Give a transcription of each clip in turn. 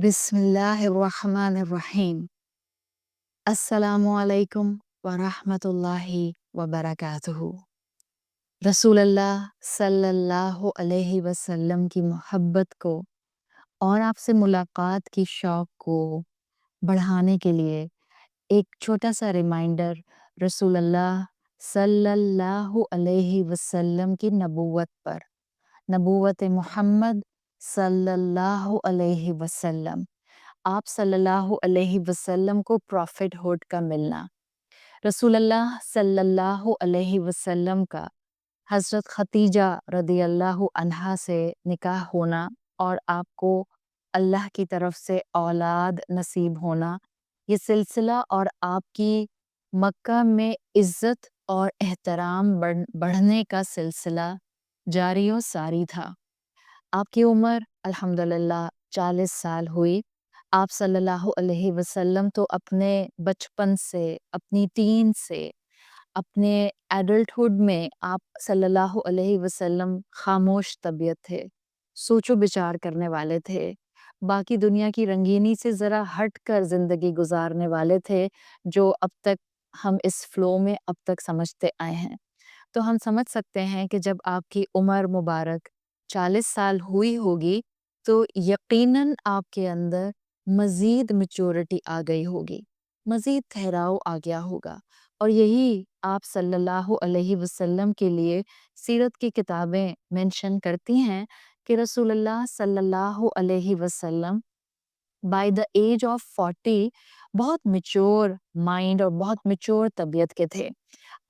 बिस्मिल्लाहिर्रहमानिर्रहीम। अस्सलामुअलैकुम वरहमतुल्लाहि वबरकातुहू। रसूलल्लाह सल्लल्लाहु अलैहि वसल्लम की मोहब्बत को और आपसे मुलाकात की शौक़ को बढ़ाने के लिए एक छोटा सा रिमाइंडर रसूलल्लाह सल्लल्लाहु अलैहि वसल्लम की नबूवत पर, नबूवत मोहम्मद सल्लल्लाहु अलैहि वसल्लम, आप सल्लल्लाहु अलैहि वसल्लम को प्रॉफिटहुड का मिलना। रसूलल्लाह सल्लल्लाहु अलैहि वसल्लम का हज़रत खतीजा रदियल्लाहु अन्हा से निकाह होना और आपको अल्लाह की तरफ से औलाद नसीब होना, ये सिलसिला और आपकी मक्का में इज़्ज़त और एहतराम बढ़ने का सिलसिला जारी और सारी था। आपकी उम्र अल्हम्दुलिल्लाह 40 साल हुई। आप सल्लल्लाहु अलैहि वसल्लम तो अपने बचपन से, अपनी टीन से, अपने एडल्टहुड में आप सल्लल्लाहु अलैहि वसल्लम खामोश तबीयत थे, सोचो विचार करने वाले थे, बाकी दुनिया की रंगीनी से ज़रा हट कर ज़िंदगी गुजारने वाले थे, जो अब तक हम इस फ़्लो में अब तक समझते आए हैं। तो हम समझ सकते हैं कि जब आपकी उम्र मुबारक 40 साल हुई होगी, तो यकीनन आपके अंदर मज़ीद मैच्योरिटी आ गई होगी, मज़ीद ठहराव आ गया होगा। और यही आप सल्लल्लाहु अलैहि वसल्लम के लिए सीरत की किताबें मेंशन करती हैं कि रसूलुल्लाह सल्लल्लाहु अलैहि वसल्लम बाय द एज ऑफ 40 बहुत मैच्योर माइंड और बहुत मैच्योर तबीयत के थे।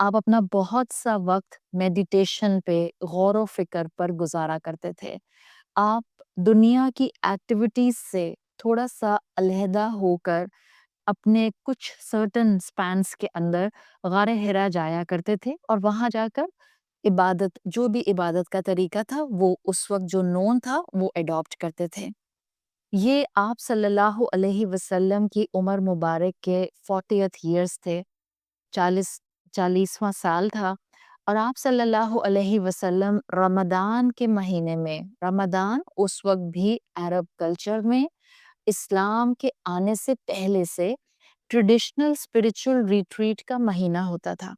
आप अपना बहुत सा वक्त मेडिटेशन पे, गौर व फिक्र पर गुजारा करते थे। आप दुनिया की एक्टिविटीज़ से थोड़ा सा अलहदा होकर अपने कुछ सर्टन स्पैन्स के अंदर गारे हिरा जाया करते थे और वहाँ जाकर इबादत, जो भी इबादत का तरीका था वो उस वक्त जो नोन था वो अडॉप्ट करते थे। ये आप सल्लल्लाहु अलैहि वसल्लम की उम्र मुबारक के 40th ईयर्स थे, 40वां साल था। और आप सल्लल्लाहु अलैहि वसल्लम रमदान के महीने में, रमदान उस वक्त भी अरब कल्चर में इस्लाम के आने से पहले से ट्रेडिशनल स्पिरिचुअल रिट्रीट का महीना होता था।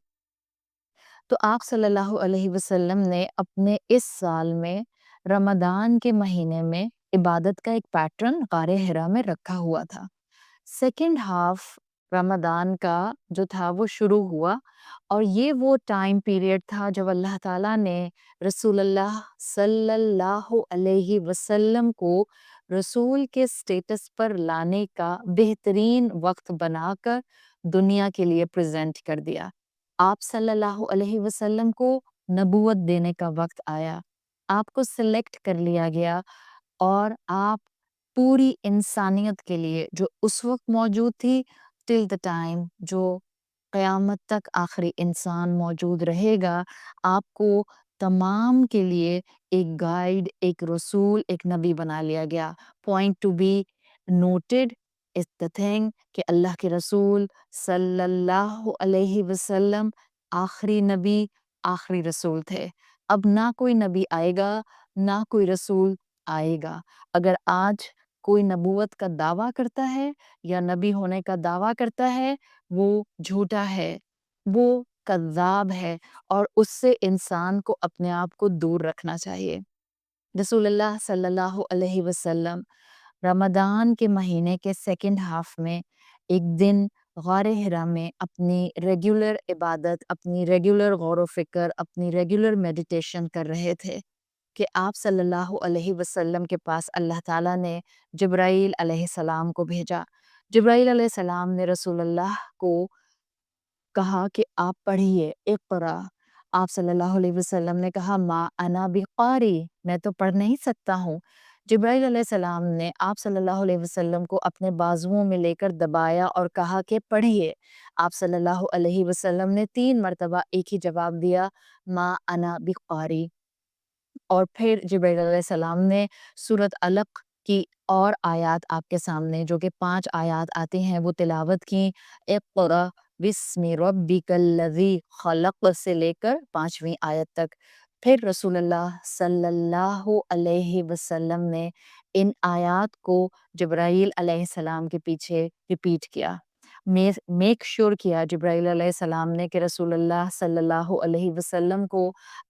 तो आप सल्लल्लाहु अलैहि वसल्लम ने अपने इस साल में रमदान के महीने में इबादत का एक पैटर्न गारे हिरा में रखा हुआ था। सेकंड हाफ रमदान का जो था वो शुरू हुआ और ये वो टाइम पीरियड था जब अल्लाह ताला ने रसूलुल्लाह सल्लल्लाहु अलैहि वसल्लम को रसूल के स्टेटस पर लाने का बेहतरीन वक्त बनाकर दुनिया के लिए प्रेजेंट कर दिया। आप सल्लल्लाहु अलैहि वसल्लम को नबूवत देने का वक्त आया, आपको सिलेक्ट कर लिया गया और आप पूरी इंसानियत के लिए जो उस वक्त मौजूद थी, टिल द टाइम जो क़यामत तक आखिरी इंसान मौजूद रहेगा, आपको तमाम के लिए एक गाइड, एक रसूल, एक नबी बना लिया गया। Point to be noted is the thing कि अल्लाह के रसूल सल्लल्लाहु अलैहि वसल्लम आखिरी नबी, आखिरी रसूल थे। अब ना कोई नबी आएगा, ना कोई रसूल आएगा। अगर आज कोई नबूवत का दावा करता है या नबी होने का दावा करता है, वो झूठा है, वो कज़्ज़ाब है और उससे इंसान को अपने आप को दूर रखना चाहिए। रसूलुल्लाह सल्लल्लाहु अलैहि वसल्लम रमदान के महीने के सेकंड हाफ में एक दिन गारे हिरा में अपनी रेगुलर इबादत, अपनी रेगुलर गौर व फिक्र, अपनी रेगुलर मेडिटेशन कर रहे थे कि आप सल्लल्लाहु अलैहि वसल्लम के पास अल्लाह ताला ने जिब्राईल अलैहिस्सलाम को भेजा। जिब्राईल अलैहिस्सलाम ने रसूलुल्लाह को कहा कि आप पढ़िए, इक़रा। आप सल्लल्लाहु अलैहि वसल्लम ने कहा मा अना बिक़ारी, मैं तो पढ़ नहीं सकता हूँ। जिब्राईल अलैहिस्सलाम ने आप सल्लल्लाहु अलैहि वसल्लम को अपने बाजुओं में लेकर दबाया और कहा कि पढ़िए। आप सल्लल्लाहु अलैहि वसल्लम ने 3 मरतबा एक ही जवाब दिया, मा अना बिक़ारी। और फिर जिब्राईल अलैहिस्सलाम ने सूरत अलक़ की और आयत आपके सामने, जो कि 5 आयत आती हैं, वो तिलावत की। इक़रा बिस्मि रब्बिकल्लज़ी खलक़ से लेकर 5वीं आयत तक। फिर रसूलुल्लाह सल्लल्लाहु अलैहि वसल्लम ने इन आयात को जिब्राईल अलैहिस्सलाम के पीछे रिपीट किया। मेक श्योर किया जिब्राईल अलैहिस्सलाम ने कि रसूलुल्लाह सल्लल्लाहु अलैहि वसल्लम को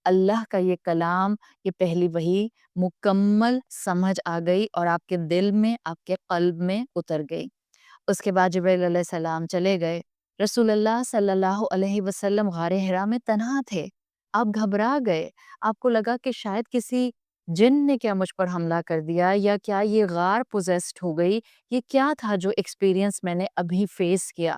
अल्लाह का ये कलाम, ये पहली वही मुकम्मल समझ आ गई और आपके दिल में, आपके क़ल्ब में उतर गई। उसके बाद जिब्राईल अलैहिस्सलाम चले गए। रसूलुल्लाह सल्लल्लाहु अलैहि वसल्लम गारे हिरा में तन्हा थे। आप घबरा गए। आपको लगा कि शायद किसी जिन ने क्या मुझ पर हमला कर दिया, या क्या ये गार पोजेस्ड हो गई? ये क्या था जो एक्सपीरियंस मैंने अभी फेस किया?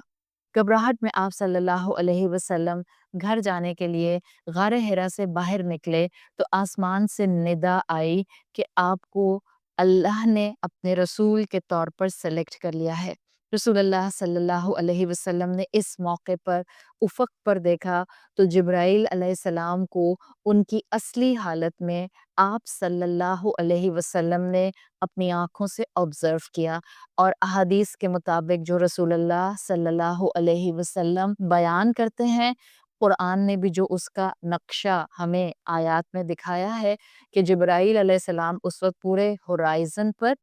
घबराहट में आप सल्लल्लाहु अलैहि वसल्लम घर जाने के लिए गारे हिरा से बाहर निकले, तो आसमान से निदा आई कि आपको अल्लाह ने अपने रसूल के तौर पर सेलेक्ट कर लिया है। रसूलुल्लाह सल्लल्लाहु अलैहि वसल्लम ने इस मौके पर उफ़क़ पर देखा, तो जिब्राईल अलैहिस्सलाम को उनकी असली हालत में आप सल्लल्लाहु अलैहि वसल्लम ने अपनी आँखों से ऑब्ज़र्व किया, और अहादीस के मुताबिक जो रसूलुल्लाह सल्लल्लाहु अलैहि वसल्लम बयान करते हैं, कुरान ने भी जो उसका नक्शा हमें आयात में दिखाया है कि जिब्राईल अलैहिस्सलाम उस वक़्त पूरे होराइज़न पर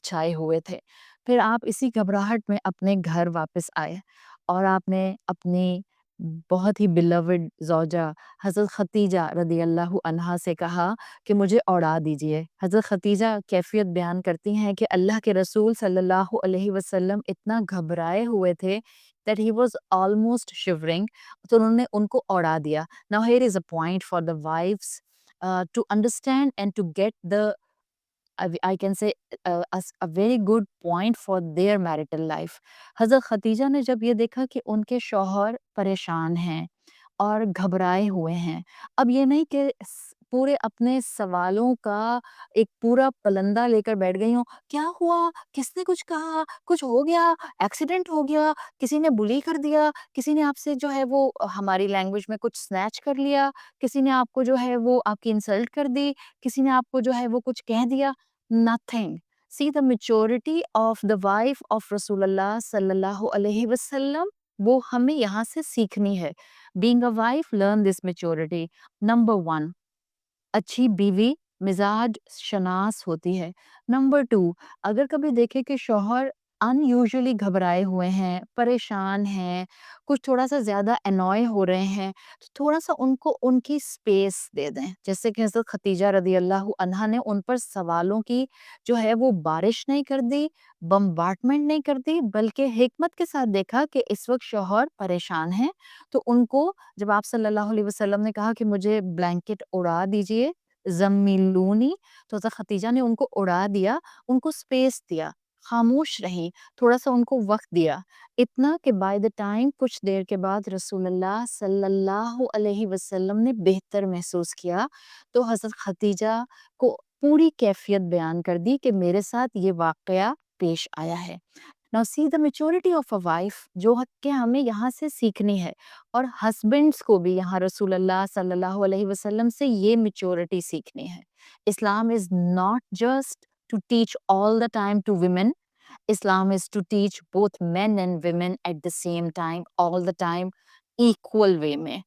छाए हुए थे। फिर आप इसी घबराहट में अपने घर वापस आए, और आपने अपनी बहुत ही बिलवड ज़ौजा हज़रत खतीजा रज़ियल्लाहु अन्हा से कहा कि मुझे उड़ा दीजिए। हज़रत खतीजा कैफ़ियत बयान करती हैं कि अल्लाह के रसूल सल्लल्लाहु अलैहि वसल्लम इतना घबराए हुए थे that he was almost shivering, तो उन्होंने उनको उड़ा दिया। Now here is a point for the wives to understand and to get the I can say a very good point for their marital life. हज़रत खतीजा ने जब ये देखा कि उनके शौहर परेशान हैं और घबराए हुए हैं, अब ये नहीं कि पूरे अपने सवालों का एक पूरा पलंदा लेकर बैठ गई हूँ, क्या हुआ, किसने कुछ कहा, कुछ हो गया, एक्सीडेंट हो गया, किसी ने बुली कर दिया, किसी ने आपसे जो है वो हमारी लैंग्वेज में कुछ स्नैच कर लिया, किसी ने आपको जो है वो आपकी इंसल्ट कर दी, किसी ने आपको जो है वो कुछ कह दिया। Nothing. See the maturity of the wife of Rasulullah sallallahu alaihi wasallam, वो हमें यहाँ से सीखनी है। Being a wife, learn this maturity. Number one, अच्छी बीवी मिजाज शनास होती है। नंबर 2, अगर कभी देखें कि शौहर अनयूजुअली घबराए हुए हैं, परेशान हैं, कुछ थोड़ा-सा ज़्यादा एनॉय हो रहे हैं, तो थोड़ा-सा उनको उनकी स्पेस दे दें। जैसे कि हज़रत खतीजा रज़ियल्लाहु अन्हा ने उन पर सवालों की जो है वो बारिश नहीं कर दी, बम्बार्डमेंट नहीं कर दी, बल्कि हिकमत के साथ देखा कि इस वक़्त शौहर परेशान हैं, तो उनको जब आप सल्लल्लाहु अलैहि वसल्लम ने कहा कि मुझे ब्लैंकेट उड़ा दीजिए, ज़म्मिलूनी, तो हज़रत खतीजा ने उनको उड़ा दिया, उनको स्पेस दिया, खामोश रहीं, थोड़ा-सा उनको वक़्त दिया। इतना कि बाय द टाइम कुछ देर के बाद रसूलुल्लाह सल्लल्लाहु अलैहि वसल्लम ने बेहतर महसूस किया, तो हज़रत खतीजा को पूरी कैफ़ियत बयान कर दी कि मेरे साथ ये वाक़या पेश आया है। Now see the maturity of a wife, जो कि हमें यहाँ से सीखनी है, और हस्बैंड्स को भी यहाँ रसूलुल्लाह सल्लल्लाहु अलैहि वसल्लम से ये मैच्योरिटी सीखनी है। Islam is not just to teach all the time to women. Islam is to teach both men and women at the same time, all the time, equal way में।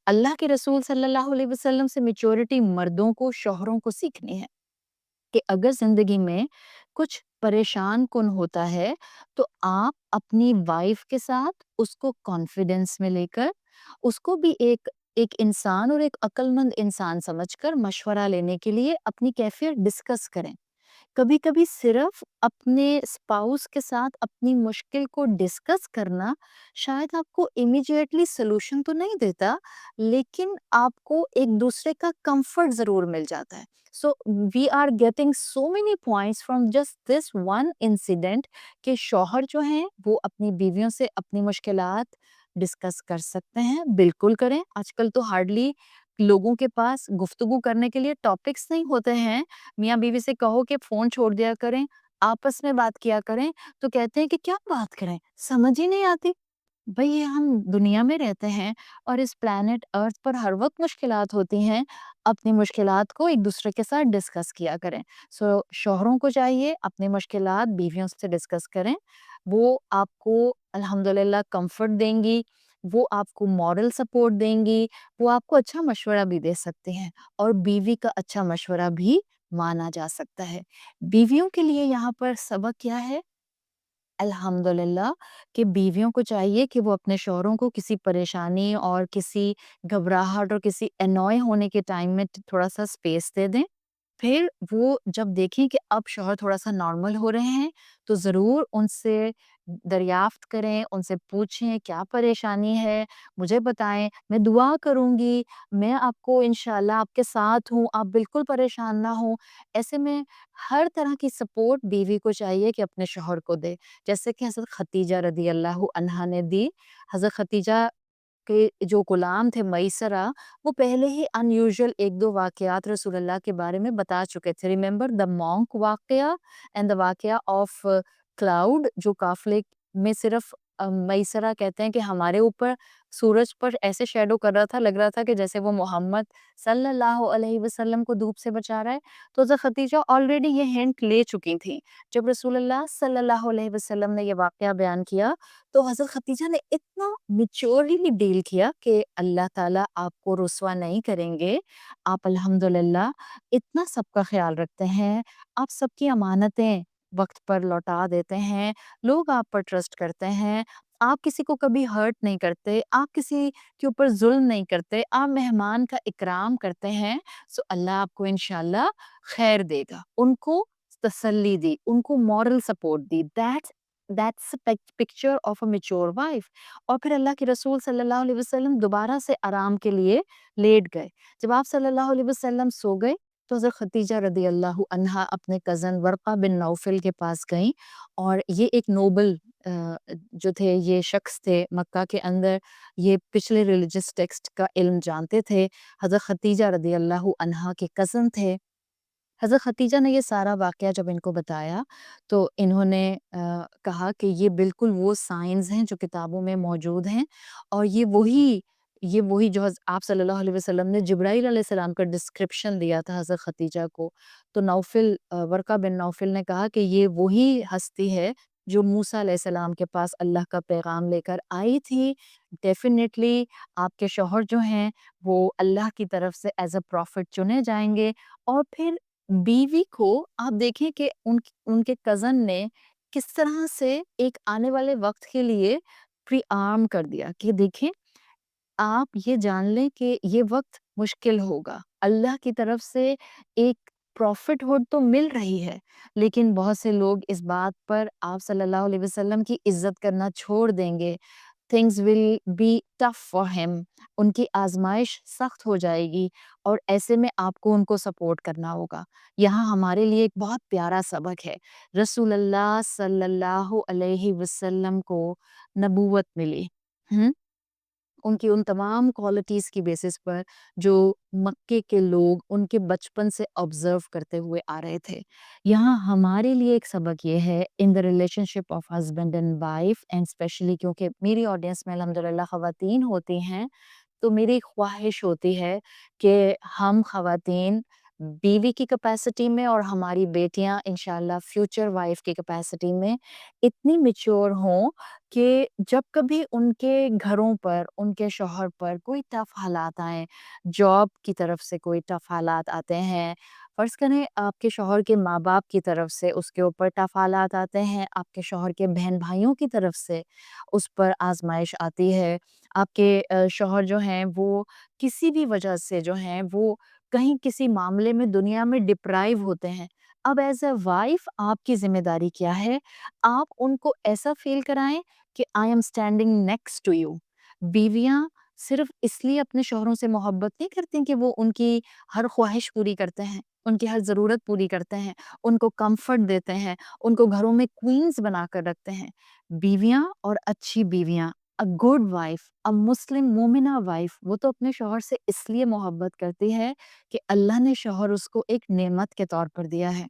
अल्लाह के रसूल सल्लल्लाहु अलैहि वसल्लम से मैच्योरिटी मर्दों को, शौहरों को सीखनी है कि अगर ज़िंदगी में कुछ परेशान कुन होता है, तो आप अपनी वाइफ के साथ उसको कॉन्फिडेंस में लेकर, उसको भी एक एक इंसान और एक अक्लमंद इंसान समझकर मशवरा लेने के लिए अपनी कैफियत डिस्कस करें। कभी-कभी सिर्फ अपने स्पाउस के साथ अपनी मुश्किल को डिस्कस करना शायद आपको इमीडिएटली सॉल्यूशन तो नहीं देता, लेकिन आपको एक दूसरे का कंफर्ट ज़रूर मिल जाता है। So we are getting so many points from just this one incident कि शौहर जो हैं वो अपनी बीवियों से अपनी मुश्किलात डिस्कस कर सकते हैं, बिल्कुल करें। आजकल तो हार्डली लोगों के पास गुफ्तगू करने के लिए टॉपिक्स नहीं होते हैं। मियाँ बीवी से कहो कि फ़ोन छोड़ दिया करें, आपस में बात किया करें, तो कहते हैं कि क्या बात करें? समझ ही नहीं आती। भई ये हम दुनिया में रहते हैं, और इस प्लैनेट अर्थ पर हर वक़्त मुश्किलात होती हैं, अपनी मुश्किलात को एक-दूसरे के साथ डिस्कस किया करें। सो शौहरों को चाहिए अपनी मुश्किलात बीवियों से डिस्कस करें, वो आपको अल्हम्दुलिल्लाह कम्फ़र्ट देंगी, وہ آپ کو مورل سپورٹ دیں گی، وہ آپ کو اچھا مشورہ بھی دے سکتے ہیں، اور بیوی کا اچھا مشورہ بھی مانا جا سکتا ہے۔ بیویوں کے لیے یہاں پر سبق کیا ہے؟ الحمدللہ کہ بیویوں کو چاہیے کہ وہ اپنے شوہروں کو کسی پریشانی اور کسی گھبراہٹ اور کسی انوائے ہونے کے ٹائم میں تھوڑا سا اسپیس دے دیں۔ پھر وہ جب دیکھیں کہ اب شوہر تھوڑا سا نارمل ہو رہے ہیں تو ضرور ان سے دریافت کریں، ان سے پوچھیں کیا پریشانی ہے، مجھے بتائیں، میں دعا کروں گی، میں آپ کو انشاءاللہ آپ کے ساتھ ہوں، آپ بالکل پریشان نہ ہوں۔ ایسے میں ہر طرح کی سپورٹ بیوی کو چاہیے کہ اپنے شوہر کو دے، جیسے کہ حضرت خدیجہ رضی اللہ عنہا نے دی۔ حضرت خدیجہ کے جو غلام تھے میسرہ، وہ پہلے ہی ان یوزول ایک دو واقعات رسول اللہ کے بارے میں بتا چکے تھے۔ ریممبر دا مونک واقعہ اینڈ دا واقعہ آف کلاؤڈ، جو قافلے میں صرف میسرہ کہتے ہیں کہ ہمارے اوپر سورج پر ایسے شیڈو کر رہا تھا، لگ رہا تھا کہ جیسے وہ محمد صلی اللہ علیہ وسلم کو دھوپ سے بچا رہا ہے۔ تو حضرت خدیجہ آلریڈی یہ ہنٹ لے چکی تھیں۔ جب رسول اللہ صلی اللہ علیہ وسلم نے یہ واقعہ بیان کیا تو حضرت خدیجہ نے اتنا میچورلی ڈیل کیا کہ اللہ تعالیٰ آپ کو رسوا نہیں کریں گے، آپ الحمدللہ اتنا سب کا خیال رکھتے ہیں، آپ سب کی امانتیں وقت پر لوٹا دیتے ہیں، لوگ آپ پر ٹرسٹ کرتے ہیں، آپ کسی کو کبھی ہرٹ نہیں کرتے، آپ کسی کے اوپر ظلم نہیں کرتے، آپ مہمان کا اکرام کرتے ہیں، سو اللہ آپ کو انشاءاللہ خیر دے گا۔ ان کو تسلی دی، ان کو moral support the, that's a picture of a mature wife۔ اور پھر اللہ کے رسول صلی اللہ علیہ وسلم دوبارہ سے آرام کے لیے لیٹ گئے۔ جب آپ صلی اللہ علیہ وسلم سو گئے تو حضرت خدیجہ رضی اللہ عنہا اپنے کزن ورقہ بن نوفل کے پاس گئیں، اور یہ ایک نوبل جو تھے، یہ شخص تھے مکہ کے اندر، یہ پچھلے ریلیجس ٹیکسٹ کا علم جانتے تھے، حضرت خدیجہ رضی اللہ عنہا کے کزن تھے۔ حضرت خدیجہ نے یہ سارا واقعہ جب ان کو بتایا تو انہوں نے کہا کہ یہ بالکل وہ سائنز ہیں جو کتابوں میں موجود ہیں، اور یہ وہی جو آپ صلی اللہ علیہ وسلم نے جبرائیل علیہ السلام کا ڈسکرپشن دیا تھا حضرت خدیجہ کو۔ تو ورقہ بن نوفل نے کہا کہ یہ وہی ہستی ہے جو موسیٰ علیہ السلام کے پاس اللہ کا پیغام لے کر آئی تھی۔ ڈیفینیٹلی آپ کے شوہر جو ہیں وہ اللہ کی طرف سے ایز اے پروفٹ چنے جائیں گے۔ اور پھر بیوی کو آپ دیکھیں کہ ان کے کزن نے کس طرح سے ایک آنے والے وقت کے لیے پری آرم کر دیا کہ دیکھیں آپ یہ جان لیں کہ یہ وقت مشکل ہوگا، اللہ کی طرف سے ایک پروفٹ ہوڈ تو مل رہی ہے، لیکن بہت سے لوگ اس بات پر آپ صلی اللہ علیہ وسلم کی عزت کرنا چھوڑ دیں گے۔ things will be tough for him، ان کی آزمائش سخت ہو جائے گی، اور ایسے میں آپ کو ان کو سپورٹ کرنا ہوگا۔ یہاں ہمارے لیے ایک بہت پیارا سبق ہے۔ رسول اللہ صلی اللہ علیہ وسلم کو نبوت ملی، ان کی ان تمام کوالٹیز کی بیسس پر جو مکے کے لوگ ان کے بچپن سے آبزرو کرتے ہوئے آ رہے تھے۔ یہاں ہمارے لیے ایک سبق یہ ہے in the relationship of husband and wife, and especially کیونکہ میری آڈینس میں الحمدللہ خواتین ہوتی ہیں، تو میری خواہش ہوتی ہے کہ ہم خواتین بیوی کی کیپیسٹی میں اور ہماری بیٹیاں انشاءاللہ فیوچر وائف کی کیپیسٹی میں اتنی میچور ہوں کہ جب کبھی ان کے گھروں پر، ان کے شوہر پر کوئی ٹف حالات آئیں، جاب کی طرف سے کوئی ٹف حالات آتے ہیں، فرض کریں آپ کے شوہر کے ماں باپ کی طرف سے اس کے اوپر ٹف حالات آتے ہیں، آپ کے شوہر کے بہن بھائیوں کی طرف سے اس پر آزمائش آتی ہے، آپ کے شوہر جو ہیں وہ کسی بھی وجہ سے جو ہیں وہ کہیں کسی معاملے میں دنیا میں ڈپرائیو ہوتے ہیں، اب ایز اے وائف آپ کی ذمہ داری کیا ہے؟ آپ ان کو ایسا فیل کرائیں کہ I am standing next to you. بیویاں صرف اس لیے اپنے شوہروں سے محبت نہیں کرتی کہ وہ ان کی ہر خواہش پوری کرتے ہیں، ان کی ہر ضرورت پوری کرتے ہیں، ان کو کمفرٹ دیتے ہیں، ان کو گھروں میں کوئنز بنا کر رکھتے ہیں۔ بیویاں اور اچھی بیویاں، a good wife، a مسلم مومنہ وائف، وہ تو اپنے شوہر سے اس لیے محبت کرتی ہے کہ اللہ نے شوہر اس کو ایک نعمت کے طور پر دیا ہے،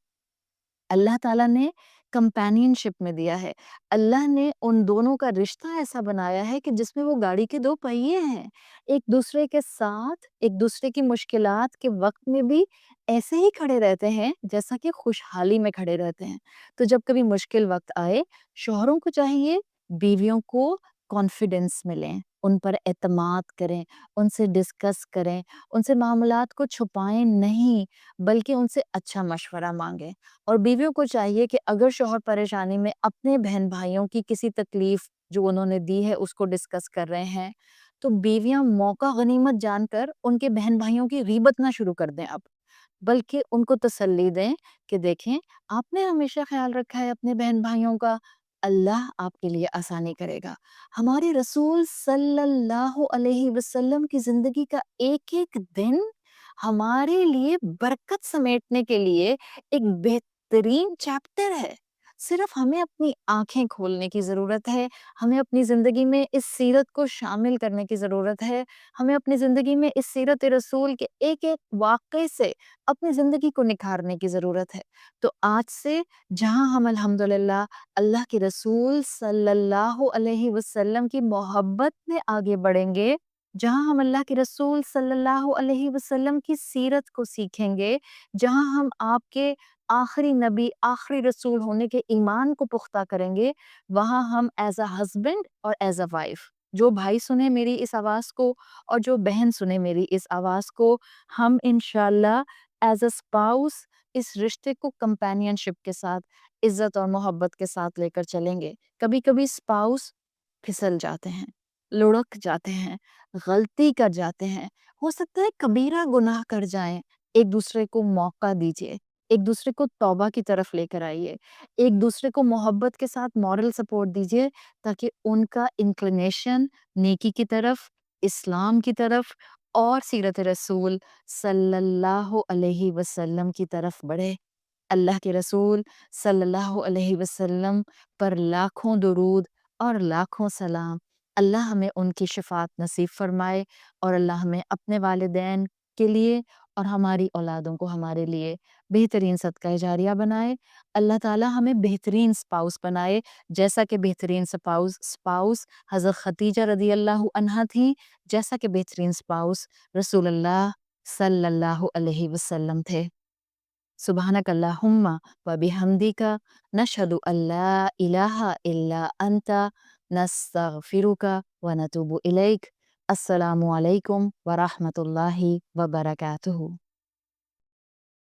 اللہ تعالیٰ نے کمپینین شپ میں دیا ہے، اللہ نے ان دونوں کا رشتہ ایسا بنایا ہے کہ جس میں وہ گاڑی کے دو پہیے ہیں، ایک دوسرے کے ساتھ ایک دوسرے کی مشکلات کے وقت میں بھی ایسے ہی کھڑے رہتے ہیں جیسا کہ خوشحالی میں کھڑے رہتے ہیں۔ تو جب کبھی مشکل وقت آئے، شوہروں کو چاہیے بیویوں کو کانفیڈنس ملیں، ان پر اعتماد کریں، ان سے ڈسکس کریں، ان سے معاملات کو چھپائیں نہیں بلکہ ان سے اچھا مشورہ مانگیں۔ اور بیویوں کو چاہیے کہ اگر شوہر پریشانی میں اپنے بہن بھائیوں کی کسی تکلیف جو انہوں نے دی ہے اس کو ڈسکس کر رہے ہیں تو بیویاں موقع غنیمت جان کر ان کے بہن بھائیوں کی غیبت نہ شروع کر دیں اب، بلکہ ان کو تسلی دیں کہ دیکھیں آپ نے ہمیشہ خیال رکھا ہے اپنے بہن بھائیوں کا، اللہ آپ کے لیے آسانی کرے گا۔ ہمارے رسول صلی اللہ علیہ وسلم کی زندگی کا ایک ایک دن ہمارے لیے برکت سمیٹنے کے لیے ایک بہترین چیپٹر ہے۔ صرف ہمیں اپنی آنکھیں کھولنے کی ضرورت ہے، ہمیں اپنی زندگی میں اس سیرت کو شامل کرنے کی ضرورت ہے، ہمیں اپنی زندگی میں اس سیرت رسول کے ایک ایک واقعے سے اپنی زندگی کو نکھارنے کی ضرورت ہے۔ تو آج سے جہاں ہم الحمدللہ اللہ کے رسول صلی اللہ علیہ وسلم کی محبت میں آگے بڑھیں گے، جہاں ہم اللہ کے رسول صلی اللہ علیہ وسلم کی سیرت کو سیکھیں گے، جہاں ہم آپ کے آخری نبی آخری رسول ہونے کے ایمان کو پختہ کریں گے، وہاں ہم ایز اے ہسبینڈ اور ایز اے وائف، جو بھائی سنے میری اس آواز کو اور جو بہن سنے میری اس آواز کو، ہم انشاءاللہ ایز اے اسپاؤس اس رشتے کو کمپینین شپ کے ساتھ عزت اور محبت کے ساتھ لے کر چلیں گے۔ کبھی کبھی اسپاؤس پھسل جاتے ہیں، لڑک جاتے ہیں، غلطی کر جاتے ہیں، ہو سکتا ہے کبیرہ گناہ کر جائیں، ایک دوسرے کو موقع دیجیے، ایک دوسرے کو توبہ کی طرف لے کر آئیے، ایک دوسرے کو محبت کے ساتھ مورل سپورٹ دیجیے تاکہ ان کا انکلینیشن نیکی کی طرف، اسلام کی طرف اور سیرت رسول صلی اللہ علیہ وسلم کی طرف بڑھے۔ اللہ کے رسول صلی اللہ علیہ وسلم پر لاکھوں درود اور لاکھوں سلام۔ اللہ ہمیں ان کی شفاعت نصیب فرمائے اور اللہ ہمیں اپنے والدین کے لیے اور ہماری اولادوں کو ہمارے لیے بہترین صدقہ جاریہ بنائے۔ اللہ تعالیٰ ہمیں بہترین سپاؤس بنائے، جیسا کہ بہترین سپاؤس حضرت خدیجہ رضی اللہ عنہا تھی، جیسا کہ بہترین سپاؤس رسول اللہ صلی اللہ علیہ وسلم تھے۔ سبحانک اللہم و بحمدک نشہد ان لا الہ الا انت نستغفرک و نتوب الیک۔ السلام علیکم ورحمۃ اللہ وبرکاتہ۔